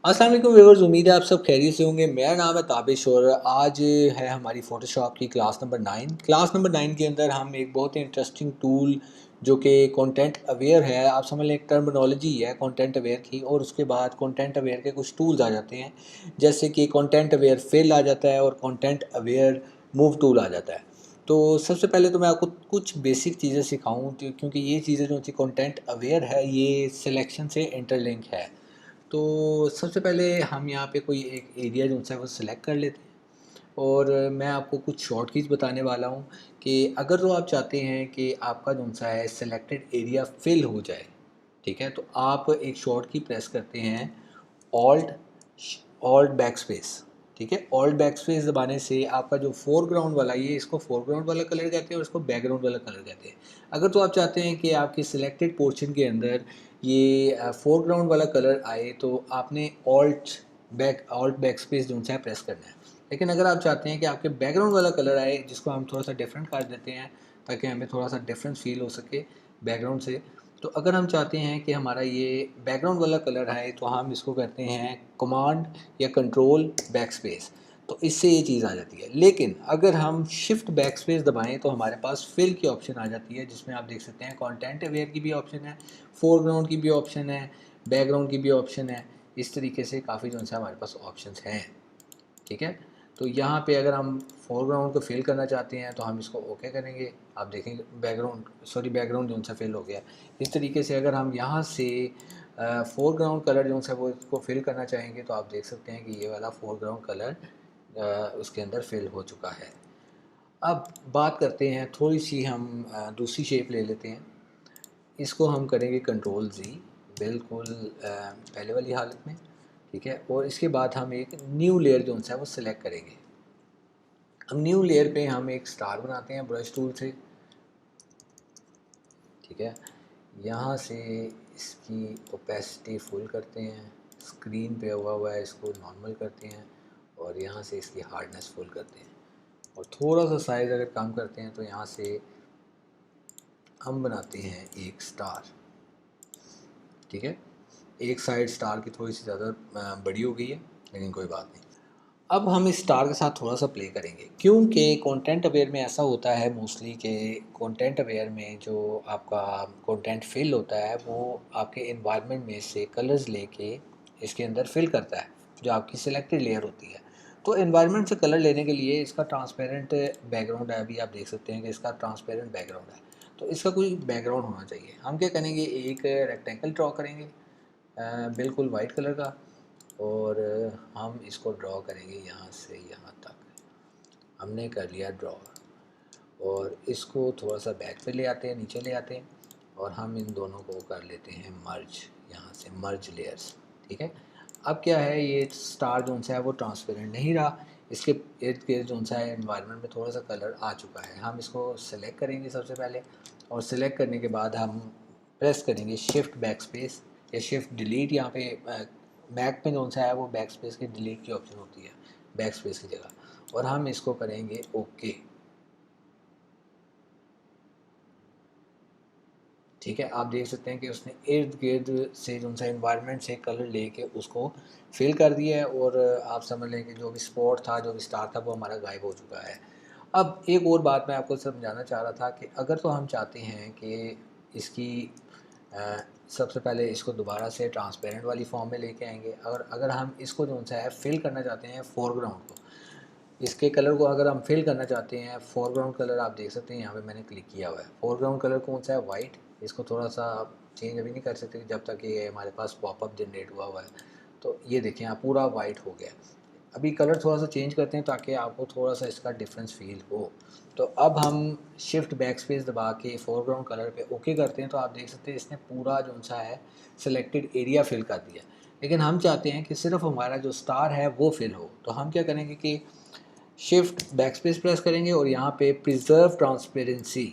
अस्सलाम वालेकुम व्यूअर्स, उम्मीद है आप सब खैरियत से होंगे। मेरा नाम है ताबिश और आज है हमारी फ़ोटोशॉप की क्लास नंबर 9। क्लास नंबर 9 के अंदर हम एक बहुत ही इंटरेस्टिंग टूल जो कि कंटेंट अवेयर है, आप समझ लें एक टर्मिनोलॉजी है कंटेंट अवेयर की, और उसके बाद कंटेंट अवेयर के कुछ टूल्स आ जाते हैं, जैसे कि कंटेंट अवेयर फिल आ जाता है और कंटेंट अवेयर मूव टूल आ जाता है। तो सबसे पहले तो मैं आपको कुछ बेसिक चीज़ें सिखाऊँ, क्योंकि ये चीज़ें जो होती कंटेंट अवेयर है ये सिलेक्शन से इंटरलिंक है। तो सबसे पहले हम यहाँ पे कोई एक एरिया जो सा है वो सिलेक्ट कर लेते हैं, और मैं आपको कुछ शॉर्ट कीज बताने वाला हूँ कि अगर तो आप चाहते हैं कि आपका जो सा है सिलेक्टेड एरिया फिल हो जाए, ठीक है, तो आप एक शॉर्ट की प्रेस करते हैं, ऑल्ट ऑल्ट बैक स्पेस। ठीक है, ऑल्ट बैक स्पेस दबाने से आपका जो फोरग्राउंड वाला, ये इसको फोरग्राउंड वाला कलर कहते हैं और इसको बैकग्राउंड वाला कलर कहते हैं। अगर तो आप चाहते हैं कि आपके सिलेक्टेड पोर्शन के अंदर ये फोरग्राउंड वाला कलर आए, तो आपने ऑल्ट बैक स्पेस जो है प्रेस करना है। लेकिन अगर आप चाहते हैं कि आपके बैकग्राउंड वाला कलर आए, जिसको हम थोड़ा सा डिफरेंट कर देते हैं ताकि हमें थोड़ा सा डिफरेंस फील हो सके बैकग्राउंड से, तो अगर हम चाहते हैं कि हमारा ये बैकग्राउंड वाला कलर है, तो हम इसको करते हैं कमांड या कंट्रोल बैक स्पेस, तो इससे ये चीज़ आ जाती है। लेकिन अगर हम शिफ्ट बैक स्पेस दबाएं तो हमारे पास फिल की ऑप्शन आ जाती है, जिसमें आप देख सकते हैं कंटेंट अवेयर की भी ऑप्शन है, फोरग्राउंड की भी ऑप्शन है, बैकग्राउंड की भी ऑप्शन है। इस तरीके से काफ़ी जो है हमारे पास ऑप्शन हैं। ठीक है, तो यहाँ पे अगर हम फोरग्राउंड को फिल करना चाहते हैं तो हम इसको ओके करेंगे। आप देखेंगे बैकग्राउंड जो सा फिल हो गया। इस तरीके से अगर हम यहाँ से फोरग्राउंड कलर जो सा वो इसको फिल करना चाहेंगे, तो आप देख सकते हैं कि ये वाला फोरग्राउंड कलर उसके अंदर फिल हो चुका है। अब बात करते हैं थोड़ी सी, हम दूसरी शेप ले लेते हैं। इसको हम करेंगे कंट्रोल जी, बिल्कुल पहले वाली हालत में। ठीक है, और इसके बाद हम एक न्यू लेयर जो है वो सिलेक्ट करेंगे। अब न्यू लेयर पे हम एक स्टार बनाते हैं ब्रश टूल से। ठीक है, यहाँ से इसकी ओपेसिटी फुल करते हैं, स्क्रीन पे हुआ हुआ है इसको नॉर्मल करते हैं, और यहाँ से इसकी हार्डनेस फुल करते हैं, और थोड़ा सा साइज़ अगर कम करते हैं तो यहाँ से हम बनाते हैं एक स्टार। ठीक है, एक साइड स्टार की थोड़ी सी ज़्यादा बड़ी हो गई है, लेकिन कोई बात नहीं। अब हम इस स्टार के साथ थोड़ा सा प्ले करेंगे, क्योंकि कंटेंट अवेयर में ऐसा होता है मोस्टली कि कंटेंट अवेयर में जो आपका कंटेंट फिल होता है वो आपके इन्वायरमेंट में से कलर्स लेके इसके अंदर फिल करता है, जो आपकी सिलेक्टेड लेयर होती है। तो इन्वायरमेंट से कलर लेने के लिए इसका ट्रांसपेरेंट बैकग्राउंड है, अभी आप देख सकते हैं कि इसका ट्रांसपेरेंट बैकग्राउंड है, तो इसका कोई बैकग्राउंड होना चाहिए। हम क्या करेंगे, एक रेक्टेंगल ड्रॉ करेंगे बिल्कुल वाइट कलर का, और हम इसको ड्रॉ करेंगे यहाँ से यहाँ तक। हमने कर लिया ड्रॉ, और इसको थोड़ा सा बैक पे ले आते हैं, नीचे ले आते हैं, और हम इन दोनों को कर लेते हैं मर्ज, यहाँ से मर्ज लेयर्स। ठीक है, अब क्या है, ये स्टार जो सा है वो ट्रांसपेरेंट नहीं रहा, इसके इर्द गिर्द जो सा है एनवायरनमेंट में थोड़ा सा कलर आ चुका है। हम इसको सेलेक्ट करेंगे सबसे पहले, और सेलेक्ट करने के बाद हम प्रेस करेंगे शिफ्ट बैक स्पेस या शिफ्ट डिलीट। यहाँ पे मैक में जो सा है वो बैक स्पेस की डिलीट की ऑप्शन होती है बैक स्पेस की जगह, और हम इसको करेंगे ओके। ठीक है, आप देख सकते हैं कि उसने इर्द गिर्द से जो सा इन्वायरमेंट से कलर लेके उसको फिल कर दिया है, और आप समझ लें कि जो भी स्पॉट था, जो भी स्टार था, वो हमारा गायब हो चुका है। अब एक और बात मैं आपको समझाना चाह रहा था कि अगर तो हम चाहते हैं कि इसकी अ, सबसे पहले इसको दोबारा से ट्रांसपेरेंट वाली फॉर्म में लेके आएंगे। अगर अगर हम इसको जो सा है फिल करना चाहते हैं फोरग्राउंड को, इसके कलर को अगर हम फिल करना चाहते हैं, फोरग्राउंड कलर आप देख सकते हैं यहाँ पे मैंने क्लिक किया हुआ है। फोरग्राउंड कलर कौन सा है, वाइट। इसको थोड़ा सा चेंज अभी नहीं कर सकते जब तक ये हमारे पास पॉपअप जनरेट हुआ है। तो ये देखें यहाँ पूरा वाइट हो गया। अभी कलर थोड़ा सा चेंज करते हैं ताकि आपको थोड़ा सा इसका डिफरेंस फील हो। तो अब हम शिफ्ट बैक स्पेस दबा के फोरग्राउंड कलर पे ओके करते हैं, तो आप देख सकते हैं इसने पूरा जो सा है सिलेक्टेड एरिया फिल कर दिया। लेकिन हम चाहते हैं कि सिर्फ हमारा जो स्टार है वो फिल हो, तो हम क्या करेंगे कि शिफ्ट बैकस्पेस प्रेस करेंगे, और यहाँ पे प्रिजर्व ट्रांसपेरेंसी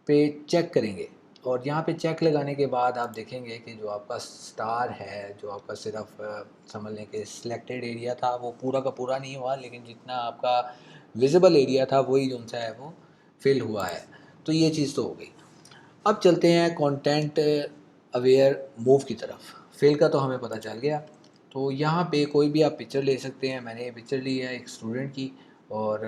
पे चेक करेंगे, और यहाँ पे चेक लगाने के बाद आप देखेंगे कि जो आपका स्टार है, जो आपका सिर्फ समझ लें कि सिलेक्टेड एरिया था, वो पूरा का पूरा नहीं हुआ, लेकिन जितना आपका विजिबल एरिया था वही जो सा है वो फिल हुआ है। तो ये चीज़ तो हो गई। अब चलते हैं कंटेंट अवेयर मूव की तरफ। फिल का तो हमें पता चल गया, तो यहाँ पे कोई भी आप पिक्चर ले सकते हैं। मैंने ये पिक्चर ली है एक स्टूडेंट की, और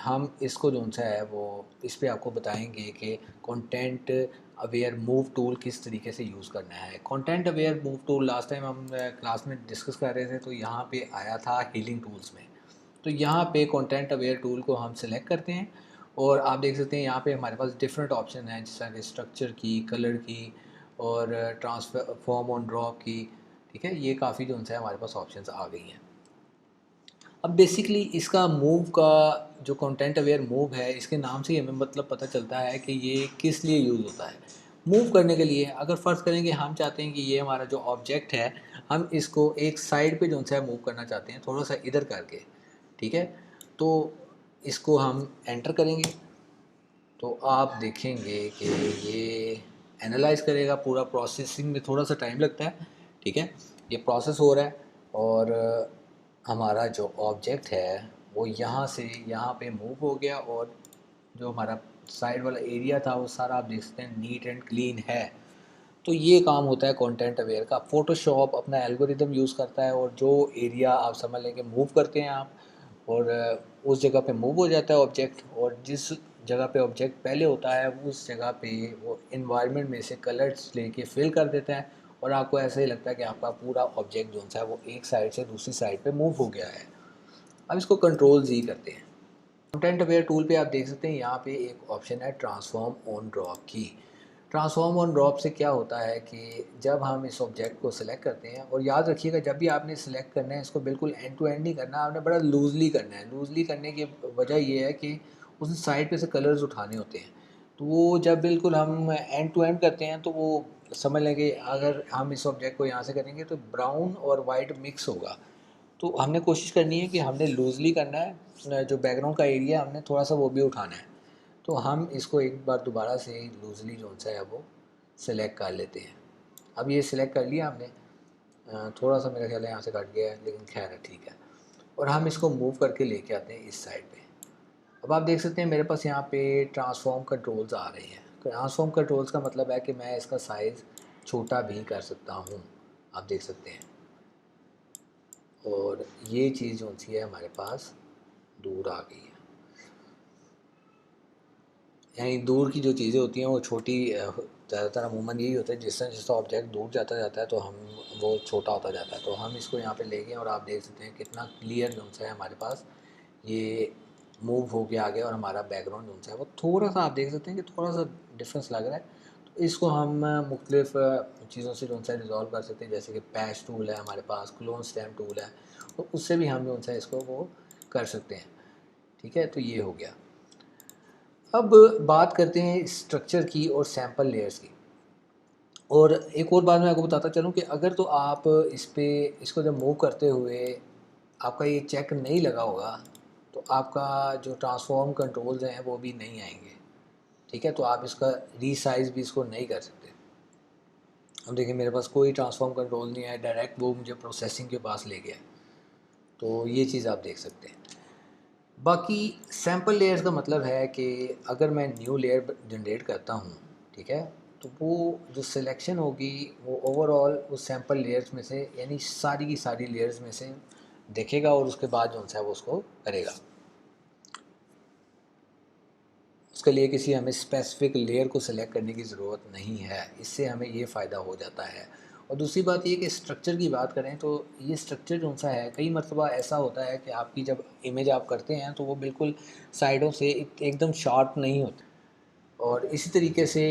हम इसको जो सा है वो इस पे आपको बताएंगे कि कंटेंट अवेयर मूव टूल किस तरीके से यूज़ करना है। Content aware move tool last time हम क्लास में डिस्कस कर रहे थे, तो यहाँ पे आया था हीलिंग टूल्स में। तो यहाँ पे कंटेंट अवेयर टूल को हम सिलेक्ट करते हैं, और आप देख सकते हैं यहाँ पे हमारे पास डिफरेंट ऑप्शन हैं, जैसा कि स्ट्रक्चर की, कलर की, और ट्रांसफॉर्म ऑन ड्रॉप की। ठीक है, ये काफ़ी जो है हमारे पास ऑप्शंस आ गई हैं। अब बेसिकली इसका मूव का जो कंटेंट अवेयर मूव है, इसके नाम से ही हमें मतलब पता चलता है कि ये किस लिए यूज़ होता है। मूव करने के लिए अगर फ़र्ज़ करें कि हम चाहते हैं कि ये हमारा जो ऑब्जेक्ट है, हम इसको एक साइड पे जो है मूव करना चाहते हैं, थोड़ा सा इधर करके। ठीक है, तो इसको हम एंटर करेंगे, तो आप देखेंगे कि ये एनालाइज करेगा। पूरा प्रोसेसिंग में थोड़ा सा टाइम लगता है। ठीक है, ये प्रोसेस हो रहा है, और हमारा जो ऑब्जेक्ट है वो यहाँ से यहाँ पे मूव हो गया, और जो हमारा साइड वाला एरिया था वो सारा आप देख सकते हैं नीट एंड क्लीन है। तो ये काम होता है कंटेंट अवेयर का। फ़ोटोशॉप अपना एल्गोरिदम यूज़ करता है, और जो एरिया आप समझ लें कि मूव करते हैं आप, और उस जगह पे मूव हो जाता है ऑब्जेक्ट, और जिस जगह पे ऑब्जेक्ट पहले होता है उस जगह पे वो इन्वायरमेंट में से कलर्स लेके फिल कर देता है, और आपको ऐसा ही लगता है कि आपका पूरा ऑब्जेक्ट जो है वो एक साइड से दूसरी साइड पे मूव हो गया है। अब इसको कंट्रोल जी करते हैं। कंटेंट अवेयर टूल पे आप देख सकते हैं यहाँ पे एक ऑप्शन है ट्रांसफॉर्म ऑन ड्रॉप की। ट्रांसफॉर्म ऑन ड्रॉप से क्या होता है कि जब हम इस ऑब्जेक्ट को सिलेक्ट करते हैं, और याद रखिएगा जब भी आपने सिलेक्ट करना है इसको बिल्कुल एंड टू एंड नहीं करना, आपने बड़ा लूजली करना है। लूजली करने की वजह ये है कि उस साइड पे से कलर्स उठाने होते हैं, तो वो जब बिल्कुल हम एंड टू एंड करते हैं तो वो समझ लें कि अगर हम इस ऑब्जेक्ट को यहाँ से करेंगे तो ब्राउन और वाइट मिक्स होगा। तो हमने कोशिश करनी है कि हमने लूज़ली करना है, जो बैकग्राउंड का एरिया है हमने थोड़ा सा वो भी उठाना है। तो हम इसको एक बार दोबारा से लूज़ली जो सा है वो सिलेक्ट कर लेते हैं। अब ये सिलेक्ट कर लिया हमने, थोड़ा सा मेरा ख्याल है यहाँ से कट गया है, लेकिन खैर है, ठीक है। और हम इसको मूव करके लेके आते हैं इस साइड पे। अब आप देख सकते हैं मेरे पास यहाँ पे ट्रांसफॉर्म कंट्रोल्स आ रहे हैं। ट्रांसफॉर्म कंट्रोल्स का मतलब है कि मैं इसका साइज़ छोटा भी कर सकता हूँ, आप देख सकते हैं। और ये चीज़ जो सी है हमारे पास दूर आ गई है। यानी दूर की जो चीज़ें होती हैं वो छोटी ज़्यादातर अमूमन यही होता है, जिस जैसा ऑब्जेक्ट दूर जाता है तो हम वो छोटा होता जाता है। तो हम इसको यहाँ पे ले गए, और आप देख सकते हैं कितना क्लियर जो है हमारे पास ये मूव हो के आ गया, और हमारा बैकग्राउंड जो है वो थोड़ा सा आप देख सकते हैं कि थोड़ा सा डिफरेंस लग रहा है। तो इसको हम मुख्तलिफ चीज़ों से जो है रिजॉल्व कर सकते हैं, जैसे कि पैच टूल है हमारे पास, क्लोन स्टैम्प टूल है, तो उससे भी हम जो है इसको वो कर सकते हैं। ठीक है, तो ये हो गया। अब बात करते हैं स्ट्रक्चर की और सैम्पल लेयर्स की। और एक और बात मैं आपको बताता चलूँ कि अगर तो आप इस पे इसको जब मूव करते हुए आपका ये चेक नहीं लगा होगा, तो आपका जो ट्रांसफॉर्म कंट्रोल्स हैं वो भी नहीं आएंगे। ठीक है, तो आप इसका रीसाइज़ भी इसको नहीं कर सकते। अब देखिए मेरे पास कोई ट्रांसफॉर्म कंट्रोल नहीं है, डायरेक्ट वो मुझे प्रोसेसिंग के पास ले गया। तो ये चीज़ आप देख सकते हैं। बाकी सैम्पल लेयर्स का मतलब है कि अगर मैं न्यू लेयर जनरेट करता हूँ, ठीक है, तो वो जो सिलेक्शन होगी वो ओवरऑल उस सैम्पल लेयर्स में से, यानी सारी की सारी लेयर्स में से देखेगा, और उसके बाद जो है वो उसको करेगा। उसके लिए किसी हमें स्पेसिफिक लेयर को सिलेक्ट करने की ज़रूरत नहीं है। इससे हमें ये फ़ायदा हो जाता है। और दूसरी बात ये कि स्ट्रक्चर की बात करें तो ये स्ट्रक्चर जो सा है, कई मरतबा ऐसा होता है कि आपकी जब इमेज आप करते हैं तो वो बिल्कुल साइडों से एकदम शार्प नहीं होती। और इसी तरीके से,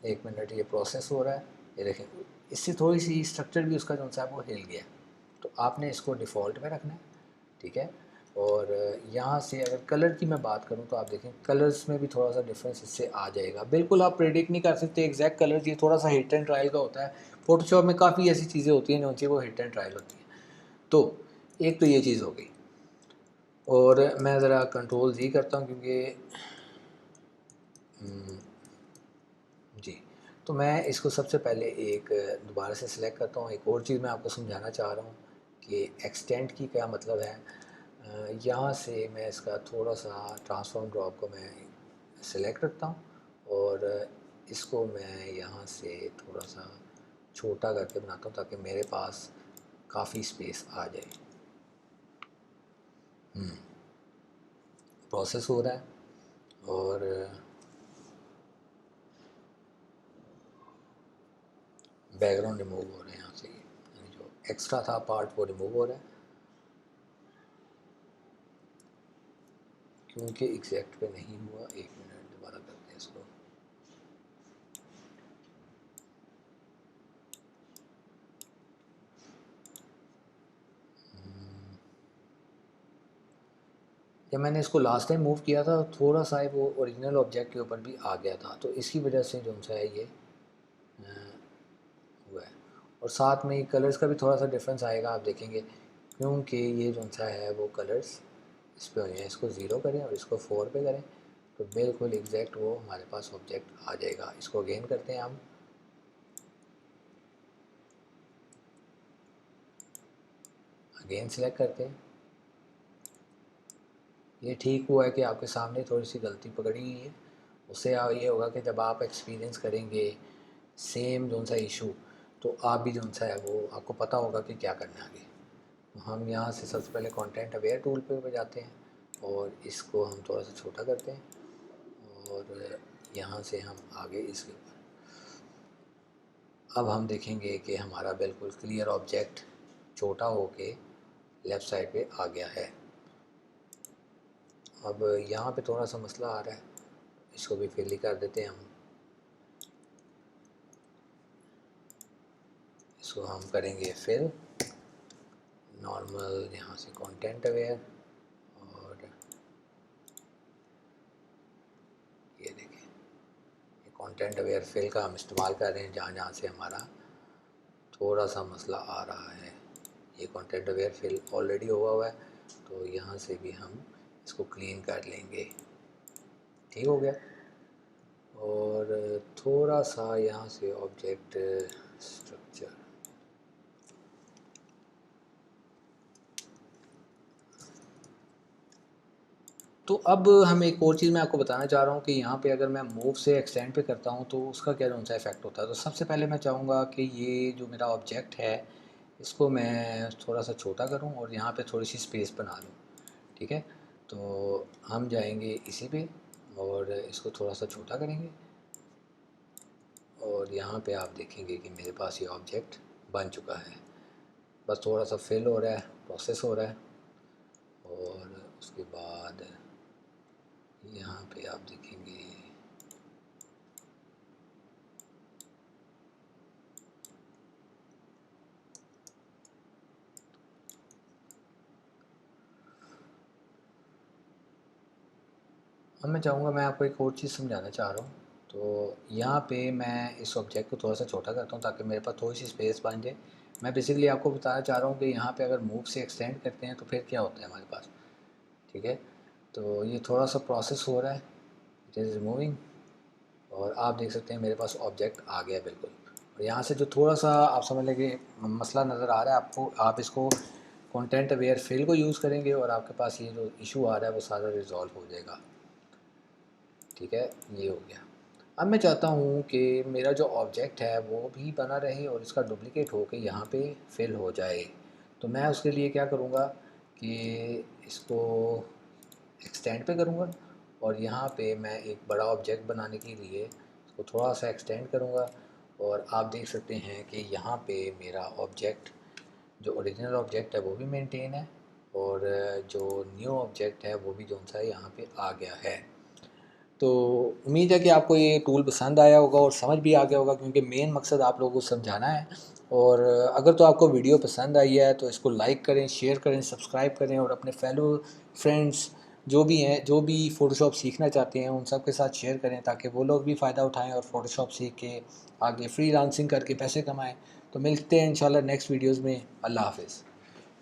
एक मिनट, ये प्रोसेस हो रहा है, ये देखें, इससे थोड़ी सी स्ट्रक्चर भी उसका जो सा है वो हिल गया। तो आपने इसको डिफ़ॉल्ट में रखना है। ठीक है, और यहाँ से अगर कलर की मैं बात करूँ तो आप देखें कलर्स में भी थोड़ा सा डिफरेंस इससे आ जाएगा। बिल्कुल आप प्रेडिक्ट नहीं कर सकते एग्जैक्ट कलर, ये थोड़ा सा हिट एंड ट्रायल का होता है। फोटोशॉप में काफ़ी ऐसी चीज़ें होती हैं जो चाहिए वो हिट एंड ट्रायल होती हैं। तो एक तो ये चीज़ हो गई, और मैं ज़रा कंट्रोल जी करता हूँ क्योंकि हम्म, जी, तो मैं इसको सबसे पहले एक दोबारा से सिलेक्ट करता हूँ। एक और चीज़ मैं आपको समझाना चाह रहा हूँ कि एक्सटेंड की क्या मतलब है। यहाँ से मैं इसका थोड़ा सा ट्रांसफॉर्म ड्रॉप को मैं सिलेक्ट करता हूँ, और इसको मैं यहाँ से थोड़ा सा छोटा करके बनाता हूँ ताकि मेरे पास काफ़ी स्पेस आ जाए। प्रोसेस हो रहा है और बैकग्राउंड रिमूव हो रहे हैं यहाँ से, यानी जो एक्स्ट्रा था पार्ट वो रिमूव हो रहा है, क्योंकि एग्जैक्ट पे नहीं हुआ। 1 मिनट दोबारा करते हैं इसको। जब मैंने इसको लास्ट टाइम मूव किया था थोड़ा सा वो ओरिजिनल ऑब्जेक्ट के ऊपर भी आ गया था, तो इसकी वजह से जो सा है ये हुआ है। और साथ में कलर्स का भी थोड़ा सा डिफरेंस आएगा, आप देखेंगे, क्योंकि ये जो सा है वो कलर्स इस पर हो जाए। इसको 0 करें और इसको 4 पे करें तो बिल्कुल एग्जैक्ट वो हमारे पास ऑब्जेक्ट आ जाएगा। इसको अगेन करते हैं हम, अगेन सेलेक्ट करते हैं। ये ठीक हुआ है कि आपके सामने थोड़ी सी गलती पकड़ी हुई है। उससे ये होगा कि जब आप एक्सपीरियंस करेंगे सेम जो सा इशू, तो आप भी जो सा है वो आपको पता होगा कि क्या करना है आगे। तो हम यहाँ से सबसे पहले कंटेंट अवेयर टूल पे जाते हैं और इसको हम थोड़ा सा छोटा करते हैं और यहाँ से हम आगे इसके ऊपर अब हम देखेंगे कि हमारा बिल्कुल क्लियर ऑब्जेक्ट छोटा होके लेफ़्ट साइड पे आ गया है। अब यहाँ पे थोड़ा सा मसला आ रहा है, इसको भी फिल ही कर देते हैं हम। इसको हम करेंगे फिल नॉर्मल, यहाँ से कंटेंट अवेयर, और ये देखें ये कंटेंट अवेयर फिल का हम इस्तेमाल कर रहे हैं जहाँ जहाँ से हमारा थोड़ा सा मसला आ रहा है। ये कंटेंट अवेयर फिल ऑलरेडी हुआ है, तो यहाँ से भी हम इसको क्लीन कर लेंगे। ठीक हो गया। और थोड़ा सा यहाँ से ऑब्जेक्ट स्ट्रक्चर, तो अब हम एक और चीज़ मैं आपको बताना चाह रहा हूँ कि यहाँ पे अगर मैं मूव से एक्सटेंड पे करता हूँ तो उसका क्या कौन सा इफेक्ट होता है। तो सबसे पहले मैं चाहूँगा कि ये जो मेरा ऑब्जेक्ट है इसको मैं थोड़ा सा छोटा करूँ और यहाँ पे थोड़ी सी स्पेस बना लूँ। ठीक है, तो हम जाएंगे इसी पे और इसको थोड़ा सा छोटा करेंगे और यहाँ पे आप देखेंगे कि मेरे पास ये ऑब्जेक्ट बन चुका है। बस थोड़ा सा फिल हो रहा है, प्रोसेस हो रहा है। और उसके बाद यहाँ पे आप देखेंगे अब मैं चाहूँगा, मैं आपको एक और चीज़ समझाना चाह रहा हूँ। तो यहाँ पे मैं इस ऑब्जेक्ट को थोड़ा सा छोटा करता हूँ ताकि मेरे पास थोड़ी सी स्पेस बन जाए। मैं बेसिकली आपको बताना चाह रहा हूँ कि यहाँ पे अगर मूव से एक्सटेंड करते हैं तो फिर क्या होता है हमारे पास। ठीक है, तो ये थोड़ा सा प्रोसेस हो रहा है, इट इज़ रिमूविंग, और आप देख सकते हैं मेरे पास ऑब्जेक्ट आ गया बिल्कुल। और यहाँ से जो थोड़ा सा आप समझ लें कि मसला नज़र आ रहा है आपको, आप इसको कंटेंट अवेयर फिल को यूज़ करेंगे और आपके पास ये जो इशू आ रहा है वो सारा रिजॉल्व हो जाएगा। ठीक है, ये हो गया। अब मैं चाहता हूँ कि मेरा जो ऑब्जेक्ट है वो भी बना रहे और इसका डुप्लिकेट हो के यहाँ पे फिल हो जाए। तो मैं उसके लिए क्या करूँगा कि इसको एक्सटेंड पे करूँगा और यहाँ पे मैं एक बड़ा ऑब्जेक्ट बनाने के लिए इसको थोड़ा सा एक्सटेंड करूँगा और आप देख सकते हैं कि यहाँ पे मेरा ऑब्जेक्ट जो ओरिजिनल ऑब्जेक्ट है वो भी मेंटेन है और जो न्यू ऑब्जेक्ट है वो भी जो सा यहाँ पे आ गया है। तो उम्मीद है कि आपको ये टूल पसंद आया होगा और समझ भी आ गया होगा, क्योंकि मेन मकसद आप लोगों को समझाना है। और अगर तो आपको वीडियो पसंद आई है तो इसको लाइक करें, शेयर करें, सब्सक्राइब करें और अपने फेलो फ्रेंड्स जो भी हैं, जो भी फ़ोटोशॉप सीखना चाहते हैं, उन सब के साथ शेयर करें ताकि वो लोग भी फ़ायदा उठाएं और फ़ोटोशॉप सीख के आगे फ्रीलांसिंग करके पैसे कमाएं। तो मिलते हैं इंशाल्लाह नेक्स्ट वीडियोज़ में। अल्लाह हाफ़िज़।